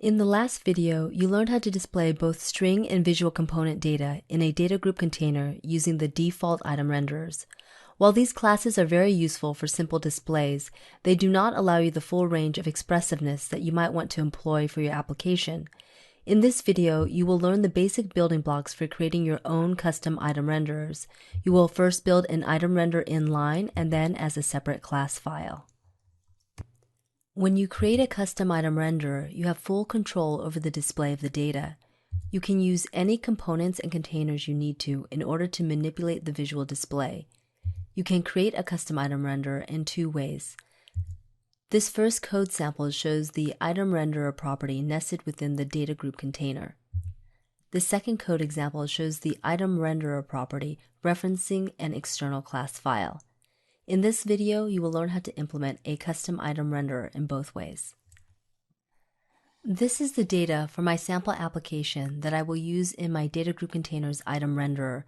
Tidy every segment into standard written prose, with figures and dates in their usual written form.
In the last video, you learned how to display both string and visual component data in a data group container using the default item renderers. While these classes are very useful for simple displays, they do not allow you the full range of expressiveness that you might want to employ for your application. In this video, you will learn the basic building blocks for creating your own custom item renderers. You will first build an item render inline and then as a separate class file. When you create a custom item renderer, you have full control over the display of the data. You can use any components and containers you need to in order to manipulate the visual display. You can create a custom item renderer in two ways. This first code sample shows the item renderer property nested within the data group container. The second code example shows the item renderer property referencing an external class file. In this video, you will learn how to implement a custom item renderer in both ways. This is the data for my sample application that I will use in my data group container's item renderer.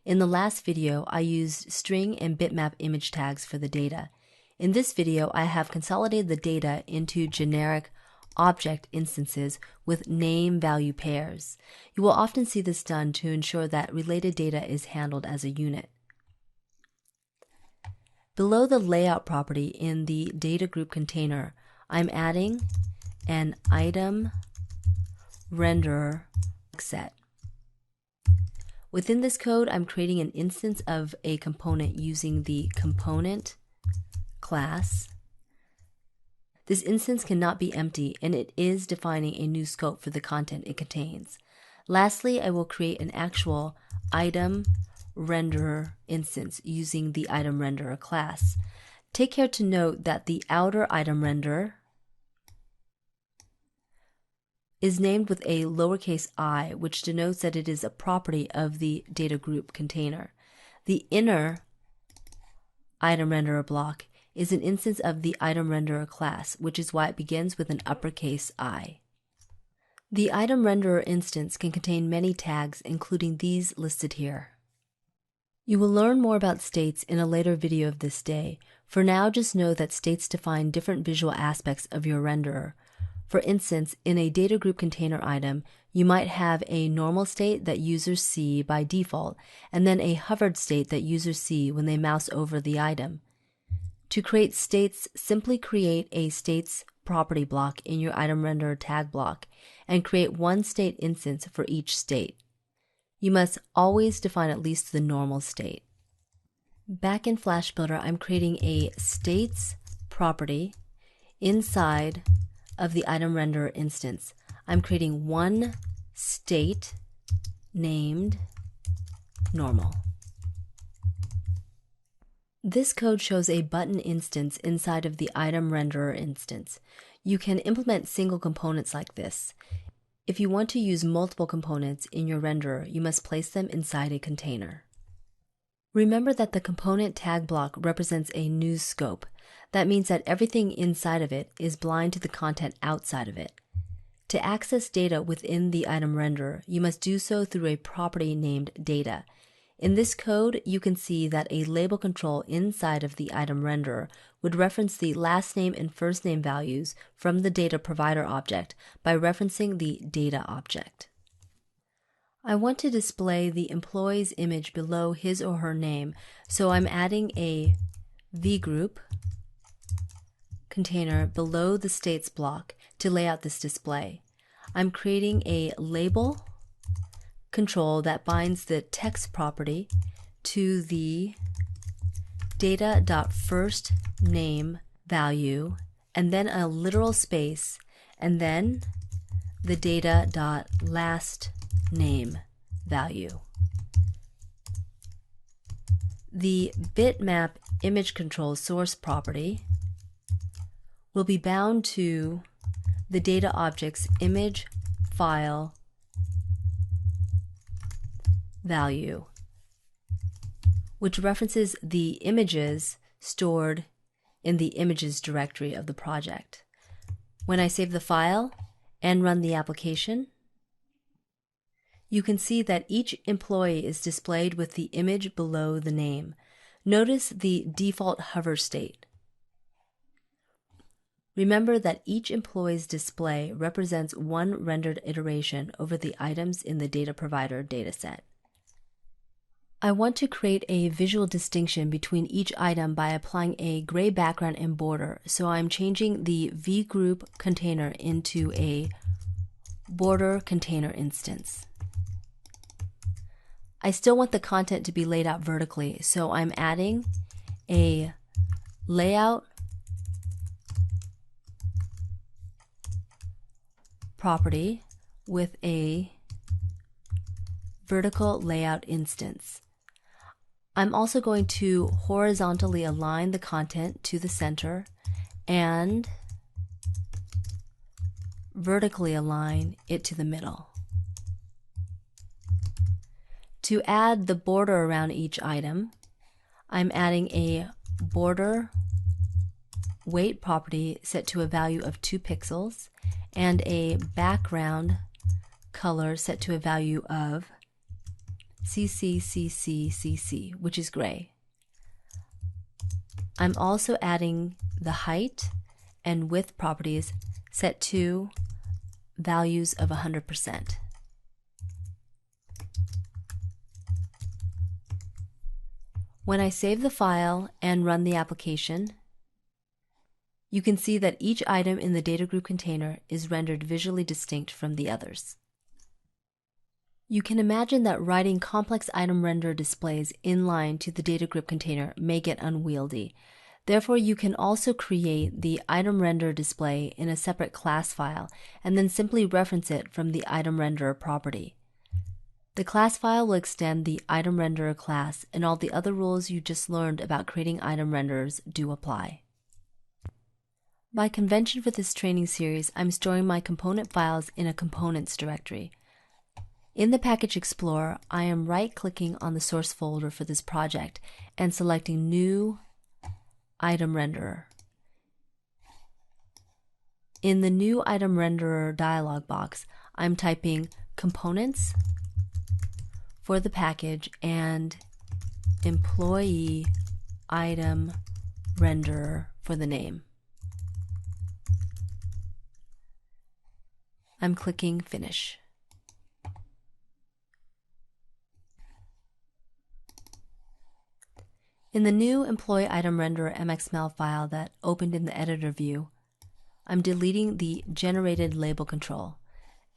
In the last video, I used string and bitmap image tags for the data. In this video, I have consolidated the data into generic object instances with name-value pairs. You will often see this done to ensure that related data is handled as a unit. Below the layout property in the data group container, I'm adding an item renderer set. Within this code, I'm creating an instance of a component using the component class. This instance cannot be empty, and it is defining a new scope for the content it contains. Lastly, I will create an actual item renderer instance using the item renderer class. Take care to note that the outer item renderer is named with a lowercase I, which denotes that it is a property of the data group container. The inner item renderer block is an instance of the item renderer class, which is why it begins with an uppercase I. The item renderer instance can contain many tags, including these listed here. You will learn more about states in a later video of this day. For now, just know that states define different visual aspects of your renderer. For instance, in a data group container item, you might have a normal state that users see by default, and then a hovered state that users see when they mouse over the item. To create states, simply create a states property block in your item renderer tag block, and create one state instance for each state. You must always define at least the normal state. Back in Flash Builder, I'm creating a states property inside of the item renderer instance. I'm creating one state named normal. This code shows a button instance inside of the item renderer instance. You can implement single components like this. If you want to use multiple components in your renderer, you must place them inside a container. Remember that the component tag block represents a news scope. That means that everything inside of it is blind to the content outside of it. To access data within the item renderer, you must do so through a property named data. In this code, you can see that a label control inside of the item renderer would reference the last name and first name values from the data provider object by referencing the data object. I want to display the employee's image below his or her name, so I'm adding a vgroup container below the states block to lay out this display. I'm creating a label control that binds the text property to the data.firstName value, and then a literal space, and then the data.lastName value. The bitmap image control source property will be bound to the data object's image file value, which references the images stored in the images directory of the project. When I save the file and run the application, you can see that each employee is displayed with the image below the name. Notice the default hover state. Remember that each employee's display represents one rendered iteration over the items in the data provider dataset. I want to create a visual distinction between each item by applying a gray background and border, so I'm changing the vgroup container into a border container instance. I still want the content to be laid out vertically, so I'm adding a layout property with a vertical layout instance. I'm also going to horizontally align the content to the center and vertically align it to the middle. To add the border around each item, I'm adding a border weight property set to a value of 2 pixels and a background color set to a value of CCCCCC, which is gray. I'm also adding the height and width properties set to values of 100%. When I save the file and run the application, you can see that each item in the data group container is rendered visually distinct from the others. You can imagine that writing complex item render displays inline to the data group container may get unwieldy. Therefore, you can also create the item render display in a separate class file and then simply reference it from the item renderer property. The class file will extend the item renderer class, and all the other rules you just learned about creating item renderers do apply. By convention for this training series, I'm storing my component files in a components directory. In the Package Explorer, I am right-clicking on the source folder for this project and selecting New Item Renderer. In the New Item Renderer dialog box, I'm typing Components for the package and Employee Item Renderer for the name. I'm clicking Finish. In the new Employee Item Renderer MXML file that opened in the editor view, I'm deleting the generated label control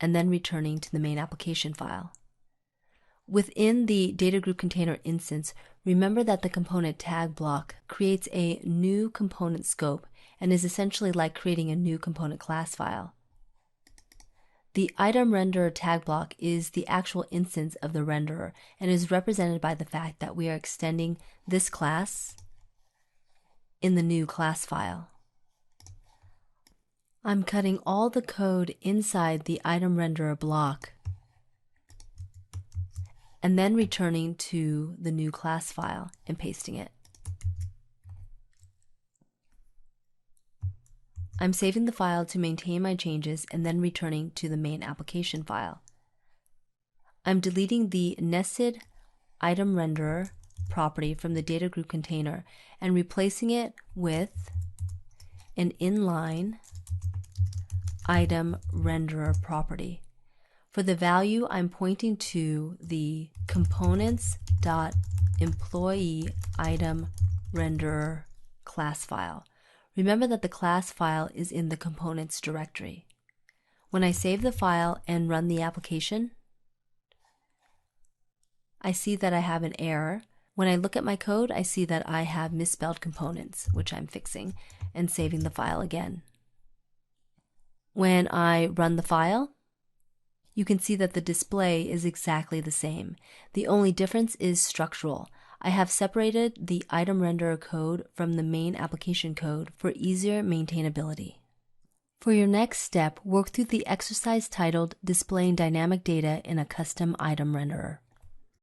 and then returning to the main application file. Within the data group container instance, remember that the component tag block creates a new component scope and is essentially like creating a new component class file. The item renderer tag block is the actual instance of the renderer and is represented by the fact that we are extending this class in the new class file. I'm cutting all the code inside the item renderer block and then returning to the new class file and pasting it. I'm saving the file to maintain my changes and then returning to the main application file. I'm deleting the nested item renderer property from the data group container and replacing it with an inline item renderer property. For the value, I'm pointing to the components.employeeItemRenderer class file. Remember that the class file is in the components directory. When I save the file and run the application, I see that I have an error. When I look at my code, I see that I have misspelled components, which I'm fixing, and saving the file again. When I run the file, you can see that the display is exactly the same. The only difference is structural. I have separated the item renderer code from the main application code for easier maintainability. For your next step, work through the exercise titled Displaying Dynamic Data in a Custom Item Renderer.